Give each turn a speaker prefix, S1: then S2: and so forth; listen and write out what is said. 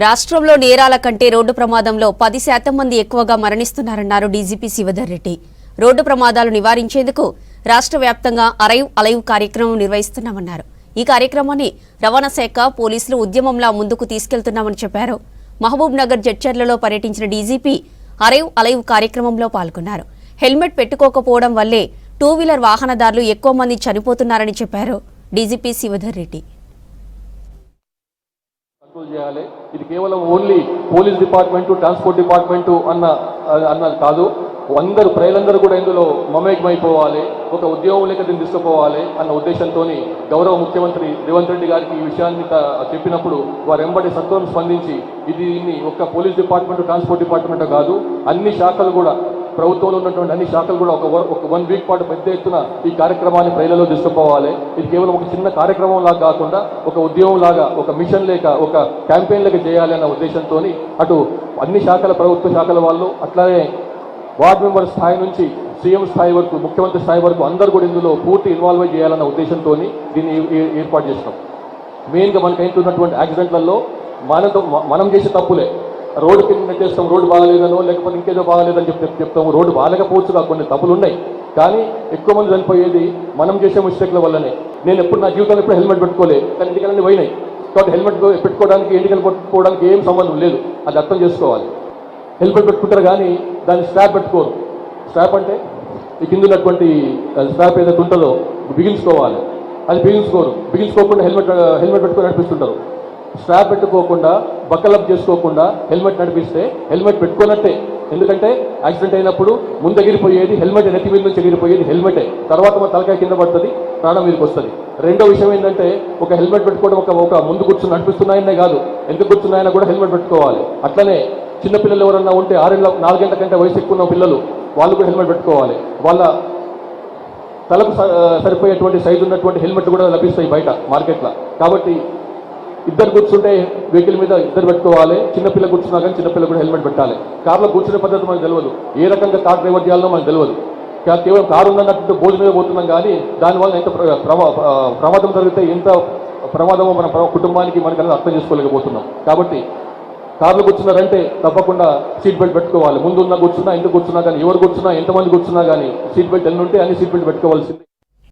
S1: రాష్ట్రంలో నేరాల కంటే రోడ్డు ప్రమాదంలో 10% మంది ఎక్కువగా మరణిస్తున్నారన్నారు డీజీపీ శివధర్ రెడ్డి. రోడ్డు ప్రమాదాలు నివారించేందుకు రాష్ట్ర వ్యాప్తంగా అరైవ్ అలైవ్ కార్యక్రమం నిర్వహిస్తున్నామన్నారు. ఈ కార్యక్రమాన్ని రవాణా శాఖ పోలీసులు ఉద్యమంలా ముందుకు తీసుకెళ్తున్నామని చెప్పారు. మహబూబ్ నగర్ జడ్చర్లలో పర్యటించిన డీజీపీ అరైవ్ అలైవ్ కార్యక్రమంలో పాల్గొన్నారు. హెల్మెట్ పెట్టుకోకపోవడం వల్లే టూ వీలర్ వాహనదారులు ఎక్కువ మంది చనిపోతున్నారని చెప్పారు డీజీపీ శివధర్ రెడ్డి.
S2: కంట్రోల్ చేయాలి. ఇది కేవలం only police department, transport department అన్నది కాదు. అందరూ ప్రజలందరూ కూడా ఇందులో మమేకమైపోవాలి, ఒక ఉద్యోగం లేక దీన్ని తీసుకుపోవాలి అన్న ఉద్దేశంతో గౌరవ ముఖ్యమంత్రి రేవంత్ రెడ్డి గారికి ఈ విషయాన్ని చెప్పినప్పుడు వారు వెంబడి సత్వరం స్పందించి దీన్ని ఒక పోలీస్ డిపార్ట్మెంట్, ట్రాన్స్పోర్ట్ డిపార్ట్మెంట్ కాదు, అన్ని శాఖలు కూడా, ప్రభుత్వంలో ఉన్నటువంటి అన్ని శాఖలు కూడా ఒక 1 వీక్ పాటు పెద్ద ఎత్తున ఈ కార్యక్రమాన్ని ప్రజలలో తీసుకుపోవాలి. ఇది కేవలం ఒక చిన్న కార్యక్రమం లాగా కాకుండా ఒక ఉద్యమం లాగా, ఒక మిషన్ లేక, ఒక క్యాంపెయిన్ లేక చేయాలి అన్న ఉద్దేశంతో అటు అన్ని శాఖల, ప్రభుత్వ శాఖల వాళ్ళు, అట్లానే వార్డు మెంబర్ స్థాయి నుంచి సీఎం స్థాయి వరకు, ముఖ్యమంత్రి స్థాయి వరకు అందరూ కూడా ఇందులో పూర్తి ఇన్వాల్వ్ చేయాలన్న ఉద్దేశంతో దీన్ని ఏర్పాటు చేస్తాం. మెయిన్గా మనకు అవుతున్నటువంటి యాక్సిడెంట్లలో మనం చేసే తప్పులే. రోడ్డు కింద నెట్టేస్తాం, రోడ్డు బాగాలేదనో లేకపోతే ఇంకేదో బాగాలేదని చెప్తాము. రోడ్డు బాగాలేకపోవచ్చుగా, కొన్ని తప్పులు ఉన్నాయి, కానీ ఎక్కువ మంది చనిపోయేది మనం చేసే మిస్టేక్ల వల్లనే. నేను ఎప్పుడు నా జీవితంలో ఎప్పుడు హెల్మెట్ పెట్టుకోలేదు, కానీ ఇంటికలన్నీ పోయినాయి. కాబట్టి హెల్మెట్ పెట్టుకోవడానికి, ఇంటికలు పెట్టుకోవడానికి ఏం సంబంధం లేదు, అది అర్థం చేసుకోవాలి. హెల్మెట్ పెట్టుకుంటారు కానీ దాన్ని స్ట్రాప్ పెట్టుకోరు. స్ట్రాప్ అంటే ఈ కింద ఉన్నటువంటి స్ట్రాప్ ఏదైతే ఉంటుందో బిగించుకోవాలి, అది బిగించుకోకుండా హెల్మెట్ పెట్టుకొని నడిపిస్తుంటారు. స్ట్రాప్ పెట్టుకోకుండా, బక్కలప్ చేసుకోకుండా హెల్మెట్ నడిపిస్తే హెల్మెట్ పెట్టుకున్నట్టే. ఎందుకంటే యాక్సిడెంట్ అయినప్పుడు ముందు ఎగిరిపోయేది హెల్మెట్, నెత్తి మీద నుంచి ఎగిరిపోయేది హెల్మెటే. తర్వాత మన తలకాయ కింద పడుతుంది, ప్రాణం మీదకి వస్తుంది. రెండో విషయం ఏంటంటే, ఒక హెల్మెట్ పెట్టుకోవడం ఒక ముందు కూర్చుని నడిపిస్తున్నాయనే కాదు, ఎంత కూర్చున్నాయన్నా కూడా హెల్మెట్ పెట్టుకోవాలి. అట్లనే చిన్నపిల్లలు ఎవరన్నా ఉంటే 4 గంటల కంటే వయసు ఎక్కువ ఉన్న పిల్లలు, వాళ్ళు కూడా హెల్మెట్ పెట్టుకోవాలి. వాళ్ళ తలకు సరిపోయేటువంటి సైజు ఉన్నటువంటి హెల్మెట్ కూడా లభిస్తాయి బయట మార్కెట్లో. కాబట్టి ఇద్దరు కూర్చుంటే వెహికల్ మీద ఇద్దరు పెట్టుకోవాలి. చిన్నపిల్ల కూర్చున్నా కానీ చిన్నపిల్ల కూడా హెల్మెట్ పెట్టాలి. కార్లో కూర్చునే పద్ధతి మనకు తెలియదు, ఏ రకంగా కార్ డ్రైవర్ చేయాలో మనకు తెలియదు. కేవలం కారు ఉందన్నట్టు భోజనం మీద పోతున్నాం, కానీ దానివల్ల ఎంత ప్రమాదం జరిగితే ఎంత ప్రమాదమో మన కుటుంబానికి మనకు అనేది అర్థం చేసుకోలేకపోతున్నాం. కాబట్టి కార్లో కూర్చున్నారంటే తప్పకుండా సీట్ బెల్ట్ పెట్టుకోవాలి. ముందున్న కూర్చున్నా, ఇంటి కూర్చున్నా కానీ, ఎవరు కూర్చున్నా, ఎంతమంది కూర్చున్నా కానీ సీట్ బెల్ట్ ఎన్ని ఉంటే అన్ని సీట్ బెల్ట్ పెట్టుకోవాల్సింది.